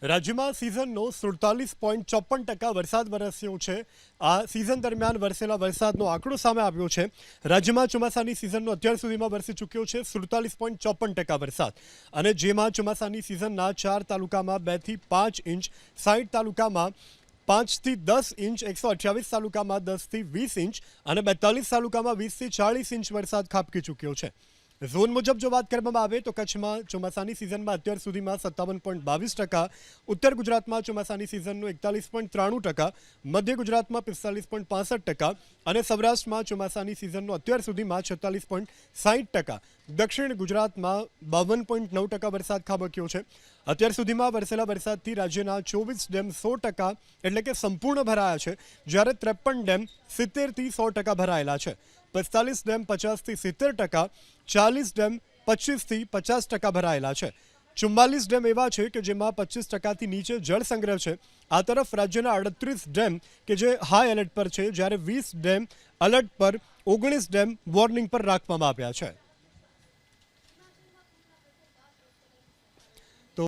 રાજ્યમાં સિઝનનો 47.54% વરસાદ વરસ્યો છે। આ સિઝન દરમિયાન વરસેલા વરસાદનો આંકડો સામે આવ્યો છે। રાજ્યમાં ચોમાસાની સિઝનનો અત્યાર સુધીમાં વરસી ચૂક્યો છે 47.54% વરસાદ, અને જેમાં ચોમાસાની સિઝનના 4 તાલુકામાં 2 થી 5 ઇંચ, 60 તાલુકામાં 5 થી 10 ઇંચ, 128 તાલુકામાં 10 થી 20 ઇંચ અને 42 તાલુકામાં 20 થી 40 ઇંચ વરસાદ ખાબકી ચૂક્યો છે। ઝોન મુજબ જો વાત કરવામાં આવે તો કચ્છમાં ચોમાસાની સિઝનમાં અત્યાર સુધીમાં 57.22%, ઉત્તર ગુજરાતમાં ચોમાસાની સિઝનનો 41.93%, મધ્ય ગુજરાતમાં 45.65% અને સૌરાષ્ટ્રમાં ચોમાસાની સિઝનનો અત્યાર સુધીમાં 46.60%, દક્ષિણ ગુજરાતમાં 52.9% વરસાદ ખાબક્યો છે। અત્યાર સુધીમાં વરસેલા વરસાદથી રાજ્યના 24 ડેમ 100% એટલે કે સંપૂર્ણ ભરાયા છે, જ્યારે 53 ડેમ 70 થી 100% ભરાયેલા છે। 45 ડેમ 50 થી 70%, 40 ડેમ 25 થી 50% ભરાયેલા છે। 44 ડેમ એવા છે કે જેમાં 25%થી નીચે જળ સંગ્રહ છે। આ તરફ રાજ્યના 38 ડેમ કે જે હાઈ એલર્ટ પર છે, જ્યારે 20 ડેમ એલર્ટ પર, 19 ડેમ વોર્નિંગ પર રાખવામાં આવ્યા છે।